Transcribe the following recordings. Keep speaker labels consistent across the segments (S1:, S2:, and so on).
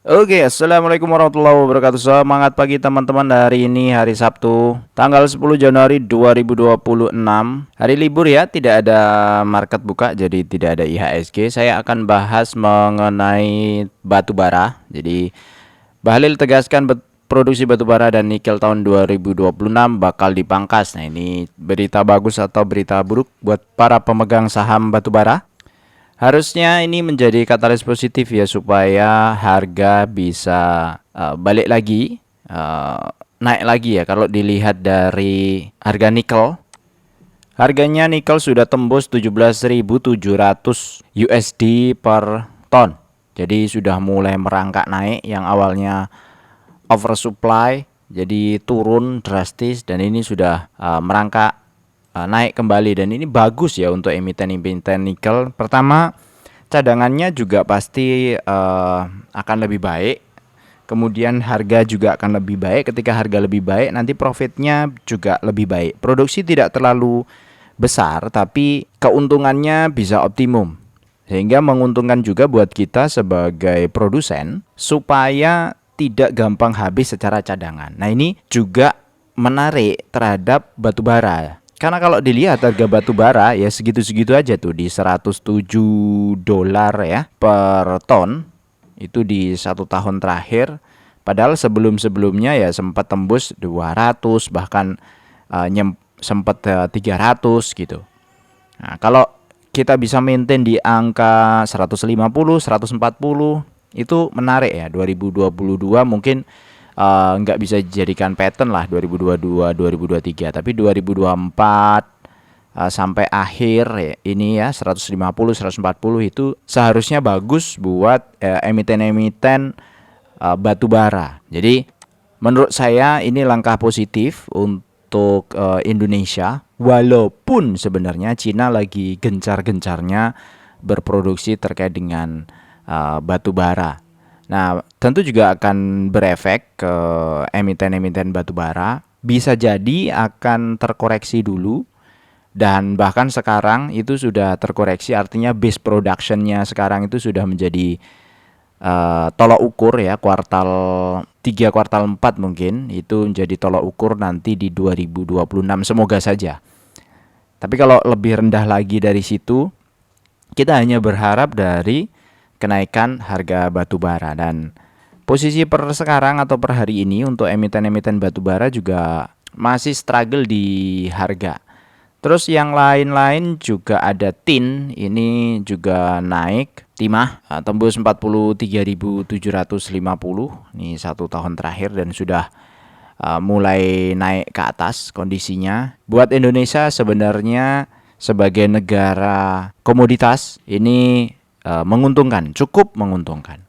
S1: Oke, assalamualaikum warahmatullahi wabarakatuh. Semangat pagi teman-teman. Hari ini hari Sabtu, tanggal 10 Januari 2026. Hari libur ya, tidak ada market buka, jadi tidak ada IHSG. Saya akan bahas mengenai batu bara. Jadi, Bahlil tegaskan produksi batu bara dan nikel tahun 2026 bakal dipangkas. Nah, ini berita bagus atau berita buruk buat para pemegang saham batu bara? Harusnya ini menjadi katalis positif ya supaya harga bisa balik lagi, naik lagi ya. Kalau dilihat dari harga nikel, harganya nikel sudah tembus 17.700 USD per ton. Jadi sudah mulai merangkak naik, yang awalnya oversupply jadi turun drastis, dan ini sudah merangkak naik kembali, dan ini bagus ya untuk emiten-emiten nikel. Pertama, cadangannya juga pasti akan lebih baik. Kemudian harga juga akan lebih baik. Ketika harga lebih baik, nanti profitnya juga lebih baik. Produksi tidak terlalu besar, tapi keuntungannya bisa optimum. Sehingga menguntungkan juga buat kita sebagai produsen supaya tidak gampang habis secara cadangan. Nah, ini juga menarik terhadap batu bara. Karena kalau dilihat harga batu bara ya segitu-segitu aja tuh, di 107 dolar ya per ton itu di 1 tahun terakhir. Padahal sebelum-sebelumnya ya sempat tembus 200, bahkan sempat 300 gitu. Nah, kalau kita bisa maintain di angka 150, 140, itu menarik ya. 2022 mungkin nggak bisa dijadikan pattern lah 2022 2023, tapi 2024 sampai akhir ya, ini ya 150 140 itu seharusnya bagus buat emiten-emiten batu bara. Jadi menurut saya ini langkah positif untuk Indonesia, walaupun sebenarnya Cina lagi gencar-gencarnya berproduksi terkait dengan batu bara. Nah, tentu juga akan berefek ke emiten-emiten batu bara. Bisa jadi akan terkoreksi dulu, dan bahkan sekarang itu sudah terkoreksi, artinya base productionnya sekarang itu sudah menjadi tolok ukur ya, kuartal 3 kuartal 4 mungkin itu menjadi tolok ukur nanti di 2026, semoga saja. Tapi kalau lebih rendah lagi dari situ, kita hanya berharap dari kenaikan harga batu bara. Dan posisi per sekarang atau per hari ini untuk emiten-emiten batu bara juga masih struggle di harga. Terus yang lain-lain juga ada tin, ini juga naik. Timah tembus 43.750 ini 1 tahun terakhir, dan sudah mulai naik ke atas kondisinya. Buat Indonesia sebenarnya sebagai negara komoditas ini menguntungkan, cukup menguntungkan.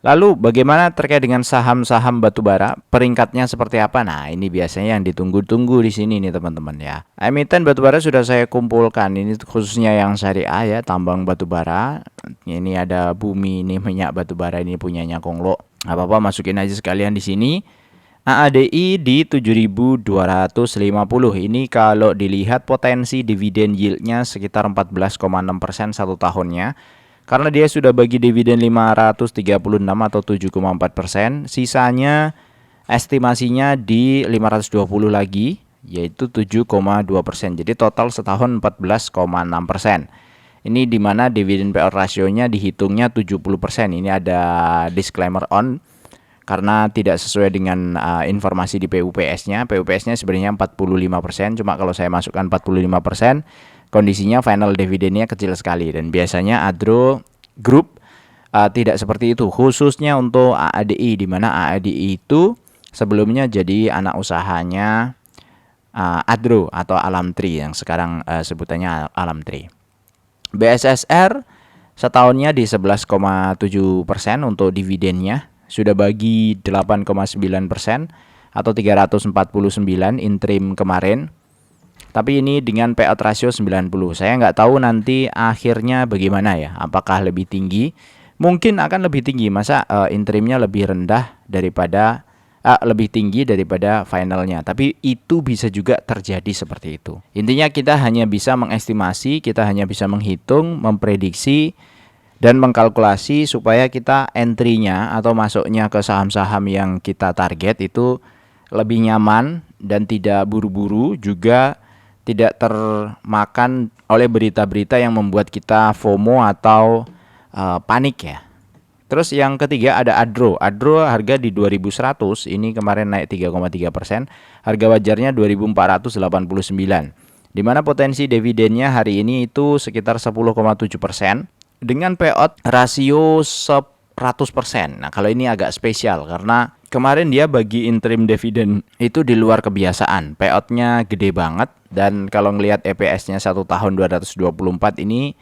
S1: Lalu bagaimana terkait dengan saham-saham batubara? Peringkatnya seperti apa? Nah, ini biasanya yang ditunggu-tunggu di sini nih teman-teman ya. Emiten batubara sudah saya kumpulkan. Ini khususnya yang syariah ya, tambang batubara. Ini ada Bumi, ini minyak batubara, ini punyanya Konglo. Apa-apa masukin aja sekalian di sini. AADI di 7.250. Ini kalau dilihat potensi dividen yieldnya sekitar 14,6% 1 tahunnya. Karena dia sudah bagi dividen 536 atau 7,4%, sisanya estimasinya di 520 lagi, yaitu 7,2%. Jadi total setahun 14,6%. Ini dimana dividen payout rasionya dihitungnya 70%. Ini ada disclaimer on, karena tidak sesuai dengan informasi di PUPS-nya. PUPS-nya sebenarnya 45%, cuma kalau saya masukkan 45%, kondisinya final dividennya kecil sekali. Dan biasanya Adro Group tidak seperti itu, khususnya untuk AADI, di mana AADI itu sebelumnya jadi anak usahanya Adro atau Alam Tri, yang sekarang sebutannya Alam Tri. BSSR setahunnya di 11,7% untuk dividennya, sudah bagi 8,9% atau 349 interim kemarin. Tapi ini dengan payout ratio 90. Saya nggak tahu nanti akhirnya bagaimana ya. Apakah lebih tinggi? Mungkin akan lebih tinggi. Masa interimnya lebih rendah daripada lebih tinggi daripada finalnya. Tapi itu bisa juga terjadi seperti itu. Intinya kita hanya bisa mengestimasi, kita hanya bisa menghitung, memprediksi, dan mengkalkulasi supaya kita entry-nya atau masuknya ke saham-saham yang kita target itu lebih nyaman dan tidak buru-buru, juga tidak termakan oleh berita-berita yang membuat kita FOMO atau panik ya. Terus yang ketiga ada Adro. Adro harga di 2100, ini kemarin naik 3,3%, harga wajarnya 2489. Di mana potensi dividennya hari ini itu sekitar 10,7% dengan payout rasio 100%. Nah, kalau ini agak spesial karena kemarin dia bagi interim dividen itu di luar kebiasaan. Payoutnya gede banget, dan kalau ngelihat EPS-nya 1 tahun 224 ini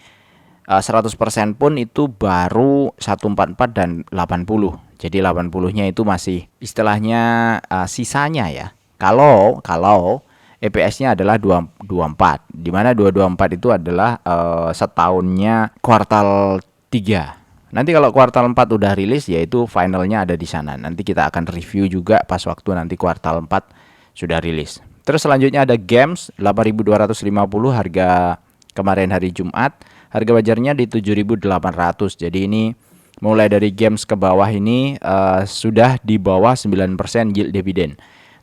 S1: 100% pun itu baru 144 dan 80. Jadi 80-nya itu masih istilahnya sisanya ya. Kalau EPS-nya adalah 224, di mana 224 itu adalah setahunnya kuartal 3. Nanti kalau kuartal 4 udah rilis, yaitu finalnya ada di sana. Nanti kita akan review juga pas waktu nanti kuartal 4 sudah rilis. Terus selanjutnya ada Games 8.250 harga kemarin hari Jumat. Harga wajarnya di 7.800. Jadi ini mulai dari Games ke bawah ini sudah di bawah 9% yield dividen.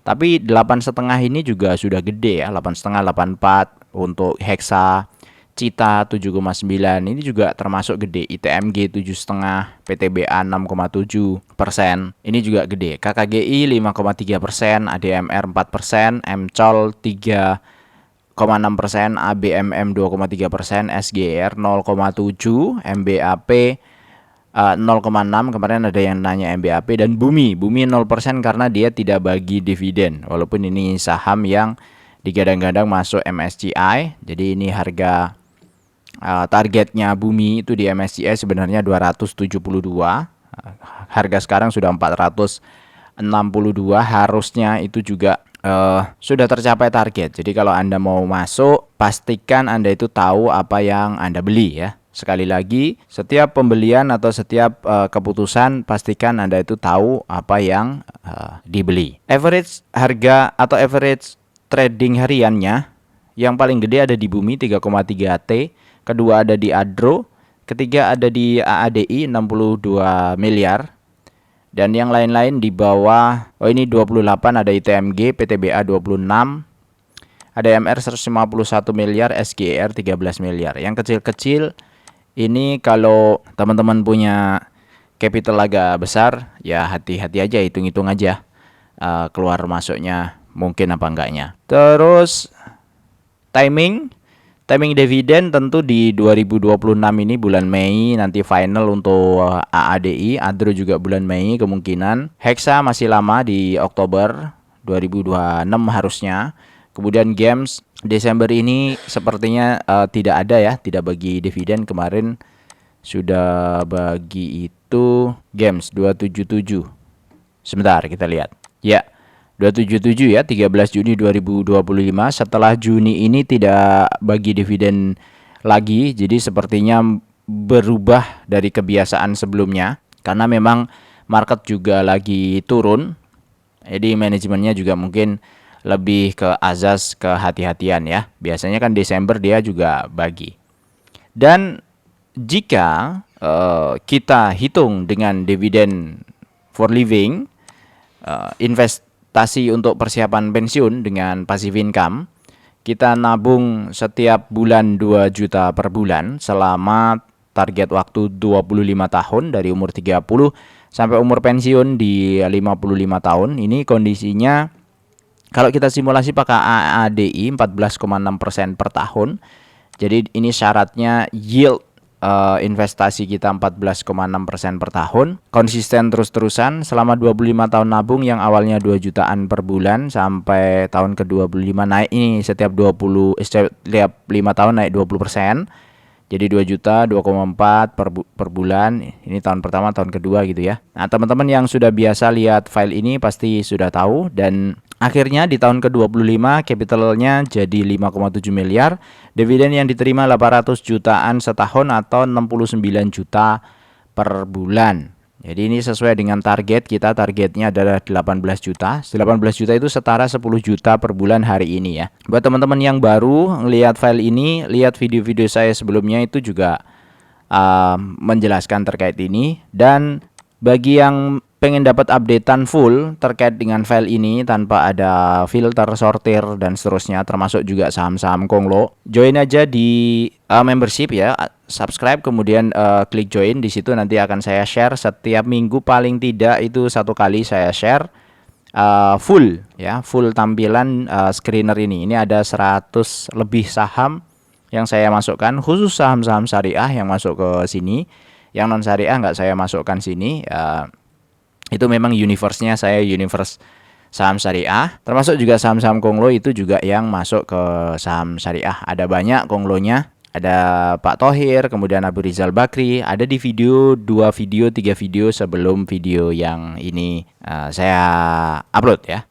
S1: Tapi 8,5 ini juga sudah gede ya, 8,5, 84 untuk Hexa, Cita 7,9 ini juga termasuk gede. ITMG 7,5, PTBA 6,7%, ini juga gede. KKGI 5,3%, ADMR 4%, MCOL 3,6%, ABMM 2,3%, SGR 0,7%, MBAP 0,6. Kemarin ada yang nanya MBAP, dan Bumi 0% karena dia tidak bagi dividen, walaupun ini saham yang digadang-gadang masuk MSCI. Jadi ini harga targetnya Bumi itu di MSCI sebenarnya 272. Harga sekarang sudah 462, harusnya itu juga sudah tercapai target. Jadi kalau Anda mau masuk, pastikan Anda itu tahu apa yang Anda beli ya. Sekali lagi, setiap pembelian atau setiap keputusan, pastikan Anda itu tahu apa yang dibeli. Average harga atau average trading hariannya yang paling gede ada di Bumi 3,3 T, kedua ada di Adro, ketiga ada di AADI 62 miliar, dan yang lain-lain di bawah. Oh, ini 28 ada ITMG, PTBA 26, ada MR 151 miliar, SGR 13 miliar. Yang kecil-kecil ini kalau teman-teman punya capital agak besar, ya hati-hati aja, hitung-hitung aja keluar masuknya mungkin apa enggaknya. Terus timing dividen tentu di 2026 ini bulan Mei nanti final untuk AADI, Adro juga bulan Mei kemungkinan. Hexa masih lama di Oktober 2026 harusnya. Kemudian Games Desember ini sepertinya tidak ada ya, tidak bagi dividen. Kemarin sudah bagi itu Games 277. Sebentar kita lihat. Ya, 277 ya, 13 Juni 2025. Setelah Juni ini tidak bagi dividen lagi. Jadi sepertinya berubah dari kebiasaan sebelumnya, karena memang market juga lagi turun. Jadi manajemennya juga mungkin lebih ke azas kehati-hatian ya. Biasanya kan Desember dia juga bagi. Dan jika kita hitung dengan dividen for living, investasi untuk persiapan pensiun dengan passive income, kita nabung setiap bulan 2 juta per bulan selama target waktu 25 tahun dari umur 30 sampai umur pensiun di 55 tahun. Ini kondisinya kalau kita simulasi pakai AADI 14,6% per tahun. Jadi ini syaratnya yield investasi kita 14,6% per tahun. Konsisten terus-terusan selama 25 tahun nabung, yang awalnya 2 jutaan per bulan sampai tahun ke-25 naik ini setiap 5 tahun naik 20%. Jadi 2 juta 2,4 per bulan. Ini tahun pertama, tahun kedua gitu ya. Nah, teman-teman yang sudah biasa lihat file ini pasti sudah tahu. Dan akhirnya di tahun ke-25 capitalnya jadi 5,7 miliar. Dividen yang diterima 800 jutaan setahun atau 69 juta per bulan. Jadi ini sesuai dengan target kita. Targetnya adalah 18 juta. 18 juta itu setara 10 juta per bulan hari ini ya. Buat teman-teman yang baru ngelihat file ini, lihat video-video saya sebelumnya itu juga menjelaskan terkait ini. Dan bagi yang pengen dapat updatean full terkait dengan file ini tanpa ada filter, sortir dan seterusnya, termasuk juga saham-saham Konglo, join aja di membership ya, subscribe kemudian klik join. Di situ nanti akan saya share setiap minggu, paling tidak itu 1 kali saya share full ya, full tampilan screener ini. Ini ada 100 lebih saham yang saya masukkan, khusus saham-saham syariah yang masuk ke sini. Yang non syariah nggak saya masukkan sini. Itu memang universe-nya saya universe saham syariah, termasuk juga saham-saham Konglo itu juga yang masuk ke saham syariah. Ada banyak Konglonya, ada Pak Thohir, kemudian Abu Rizal Bakri, ada di video 2 video 3 video sebelum video yang ini saya upload ya.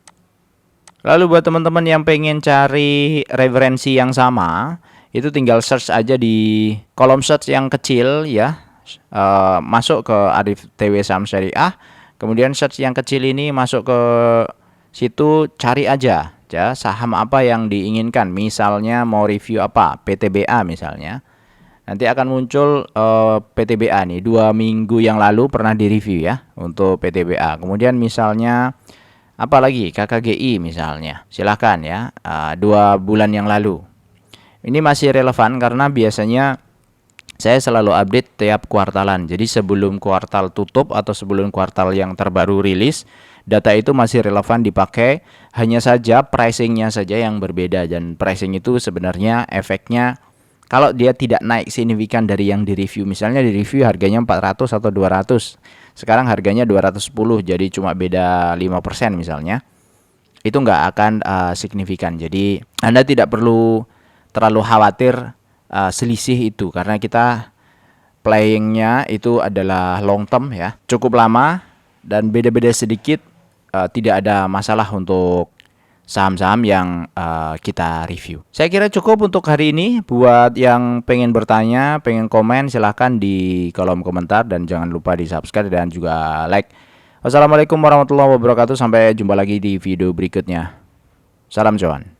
S1: Lalu buat teman-teman yang pengen cari referensi yang sama, itu tinggal search aja di kolom search yang kecil ya, masuk ke Arif TW Saham Syariah. Kemudian search yang kecil ini, masuk ke situ, cari aja ya saham apa yang diinginkan. Misalnya mau review apa, PTBA misalnya. Nanti akan muncul PTBA nih, 2 minggu yang lalu pernah direview ya untuk PTBA. Kemudian misalnya apa lagi, KKGI misalnya, silahkan ya, 2 bulan yang lalu. Ini masih relevan karena biasanya saya selalu update tiap kuartalan. Jadi sebelum kuartal tutup atau sebelum kuartal yang terbaru rilis, data itu masih relevan dipakai. Hanya saja pricingnya saja yang berbeda. Dan pricing itu sebenarnya efeknya kalau dia tidak naik signifikan dari yang direview. Misalnya direview harganya 400 atau 200, sekarang harganya 210, jadi cuma beda 5% misalnya, itu nggak akan signifikan. Jadi Anda tidak perlu terlalu khawatir selisih itu, karena kita playingnya itu adalah long term ya, cukup lama, dan beda-beda sedikit, tidak ada masalah untuk saham-saham yang kita review. Saya kira cukup untuk hari ini. Buat yang pengen bertanya, pengen komen, silahkan di kolom komentar, dan jangan lupa di subscribe dan juga like. Wassalamualaikum warahmatullahi wabarakatuh. Sampai jumpa lagi di video berikutnya. Salam cuan.